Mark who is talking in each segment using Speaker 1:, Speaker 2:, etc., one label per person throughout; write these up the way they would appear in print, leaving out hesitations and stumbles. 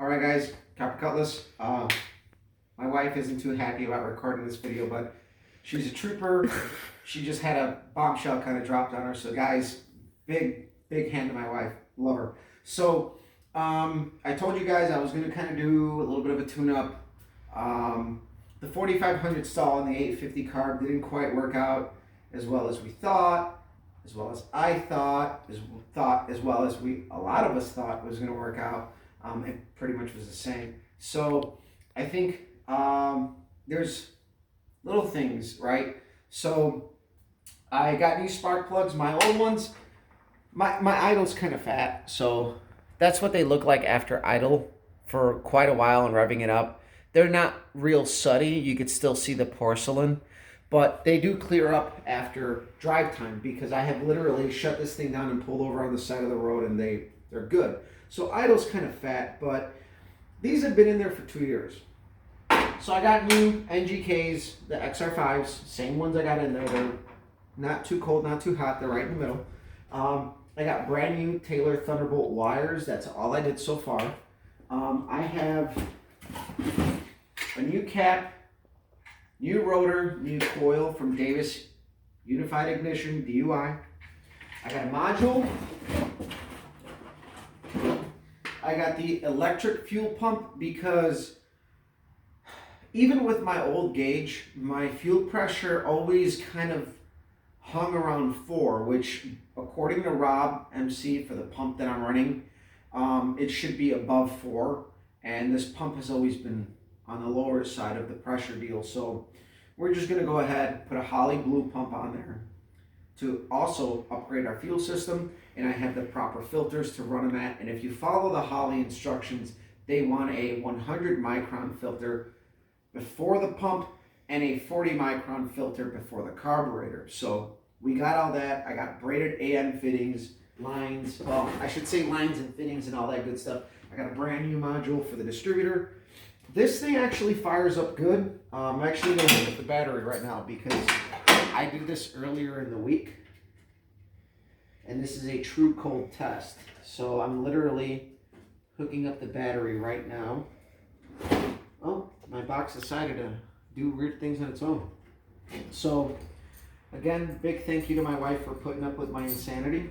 Speaker 1: All right, guys, Copper Cutlass. My wife isn't too happy about recording this video, but she's a trooper. She just had a bombshell kind of dropped on her. So, guys, big hand to my wife. Love her. So, I told you guys I was going to kind of do a little bit of a tune-up. The 4500 stall and the 850 carb didn't quite work out as well as we thought, as well as I thought, as well as a lot of us thought was going to work out. It pretty much was the same. So I think there's little things, right? So I got new spark plugs. My old ones, my idle's kind of fat, so that's what they look like after idle for quite a while and revving it up. They're not real suddy. You could still see the porcelain, but they do clear up after drive time because I have literally shut this thing down and pulled over on the side of the road, and they're good. So idle's kind of fat, but these have been in there for 2 years. So I got new NGKs, the XR5s, same ones I got in there. They're not too cold, not too hot. They're right in the middle. I got brand new Taylor Thunderbolt wires. That's all I did so far. I have a new cap, new rotor, new coil from Davis Unified Ignition, DUI. I got a module. I got the electric fuel pump because even with my old gauge, my fuel pressure always kind of hung around 4, which according to Rob MC for the pump that I'm running, it should be above 4. And this pump has always been on the lower side of the pressure deal. So we're just going to go ahead, put a Holley blue pump on there to also upgrade our fuel system, and I have the proper filters to run them at. And if you follow the Holley instructions, they want a 100 micron filter before the pump and a 40 micron filter before the carburetor. So we got all that. I got braided AN fittings, lines, well, I should say lines and fittings and all that good stuff. I got a brand new module for the distributor. This thing actually fires up good. I'm actually going to look at the battery right now because I did this earlier in the week, and this is a true cold test. So I'm literally hooking up the battery right now. Oh, my box decided to do weird things on its own. So again, big thank you to my wife for putting up with my insanity.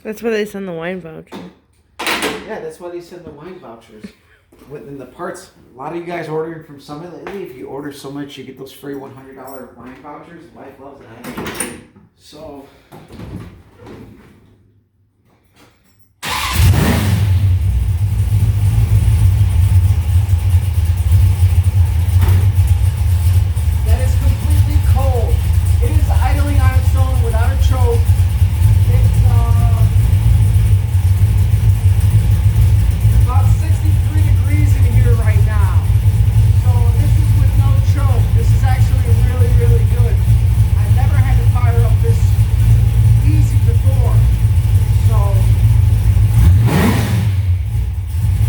Speaker 2: That's why they send the wine voucher.
Speaker 1: Yeah, that's why they send the wine vouchers. Within the parts, a lot of you guys ordering from Summit lately, if you order so much, you get those free $100 wine vouchers. Wife loves it. So, that is completely cold. It is idling on its own without a choke. It's about 63 degrees in here right now. So this is with no choke. This is actually really, really good. I've never had to fire up this easy before. So,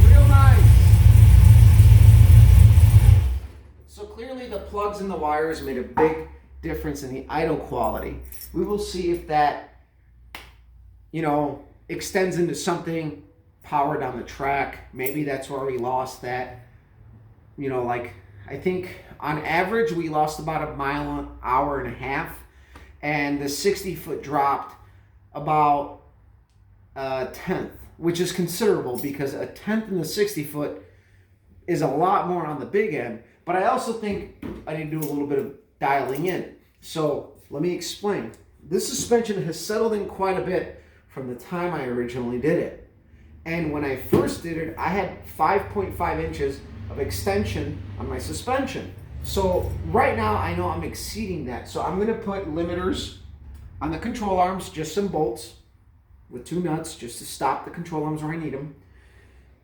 Speaker 1: real nice. So clearly the plugs and the wires made a big difference in the idle quality. We will see if that, extends into something power down the track. Maybe that's where we lost that. I think on average we lost about a mile an hour and a half, and the 60-foot dropped about a tenth, which is considerable because a tenth in the 60-foot is a lot more on the big end. But I also think I need to do a little bit of dialing in. So let me explain. This suspension has settled in quite a bit from the time I originally did it. And when I first did it, I had 5.5 inches of extension on my suspension. So right now I know I'm exceeding that. So I'm gonna put limiters on the control arms, just some bolts with 2 nuts just to stop the control arms where I need them.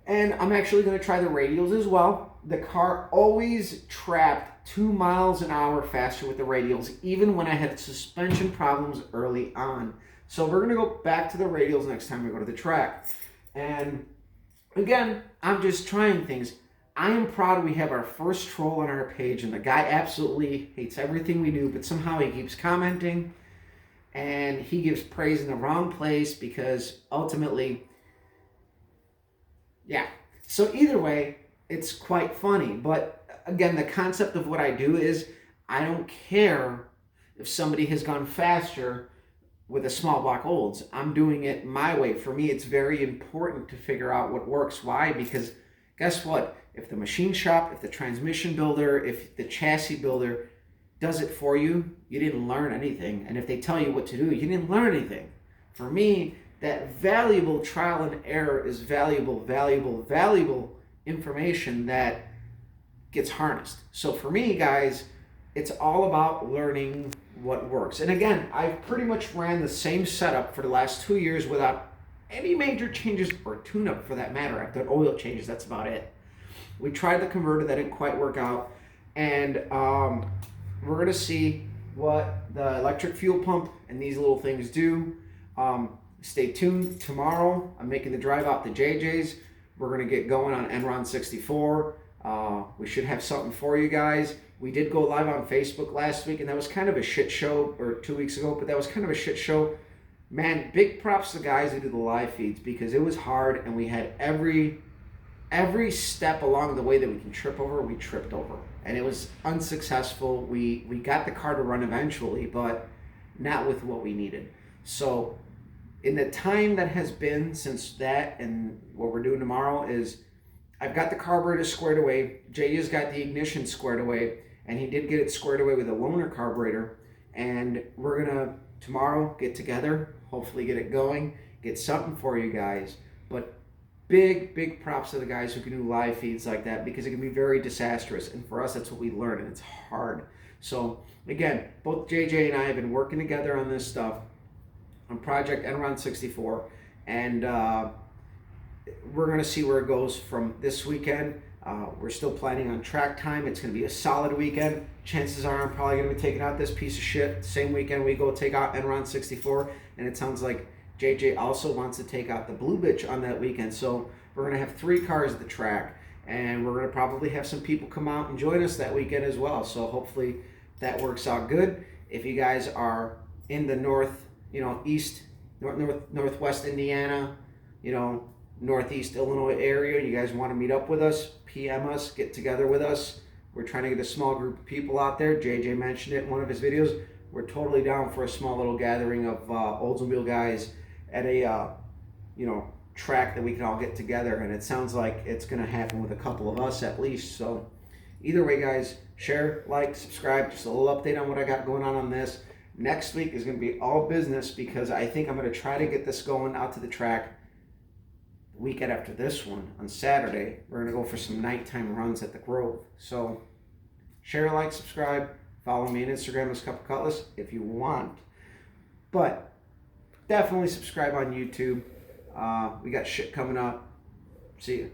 Speaker 1: And I'm actually gonna try the radials as well. The car always trapped 2 miles an hour faster with the radials, even when I had suspension problems early on. So we're gonna go back to the radials next time we go to the track. And again, I'm just trying things. I am proud we have our first troll on our page, and the guy absolutely hates everything we do, but somehow he keeps commenting, and he gives praise in the wrong place because ultimately Yeah. So either way, it's quite funny. But again, the concept of what I do is I don't care if somebody has gone faster with a small block Olds. I'm doing it my way. For me, it's very important to figure out what works. Why? Because guess what? If the machine shop, if the transmission builder, if the chassis builder does it for you, you didn't learn anything. And if they tell you what to do, you didn't learn anything. For me, that valuable trial and error is valuable, valuable, valuable information that gets harnessed. So for me, guys, it's all about learning what works. And again, I've pretty much ran the same setup for the last 2 years without any major changes or tune-up for that matter. I've done oil changes, that's about it. We tried the converter, that didn't quite work out. And we're gonna see what the electric fuel pump and these little things do. Stay tuned. Tomorrow, I'm making the drive out to JJ's. We're gonna get going on Enron 64. We should have something for you guys. We did go live on Facebook last week, and that was kind of a shit show, or 2 weeks ago, but that was kind of a shit show. Man, big props to the guys who do the live feeds, because it was hard, and we had every step along the way that we can trip over, we tripped over. And it was unsuccessful. We got the car to run eventually, but not with what we needed. So in the time that has been since that, and what we're doing tomorrow is I've got the carburetor squared away. JJ's got the ignition squared away, and he did get it squared away with a loaner carburetor. And we're gonna tomorrow get together, hopefully get it going, get something for you guys. But big props to the guys who can do live feeds like that, because it can be very disastrous. And for us, that's what we learn, and it's hard. So again, both JJ and I have been working together on this stuff on Project Enron 64, and we're going to see where it goes from this weekend. We're still planning on track time. It's going to be a solid weekend. Chances are I'm probably going to be taking out this piece of shit same weekend we go take out Enron 64, and it sounds like JJ also wants to take out the Blue Bitch on that weekend. So we're going to have 3 cars at the track, and we're going to probably have some people come out and join us that weekend as well. So hopefully that works out good. If you guys are in the northwest Indiana, northeast Illinois area, you guys want to meet up with us, PM us, get together with us. We're trying to get a small group of people out there. JJ mentioned it in one of his videos. We're totally down for a small little gathering of Oldsmobile guys at a track that we can all get together, and it sounds like it's going to happen with a couple of us at least. So either way, guys, share, like, subscribe. Just a little update on what I got going on this. Next week is going to be all business, because I think I'm going to try to get this going out to the track the weekend after this one on Saturday. We're going to go for some nighttime runs at the Grove. So share, like, subscribe. Follow me on Instagram as Cup of Cutlass if you want. But definitely subscribe on YouTube. We got shit coming up. See you.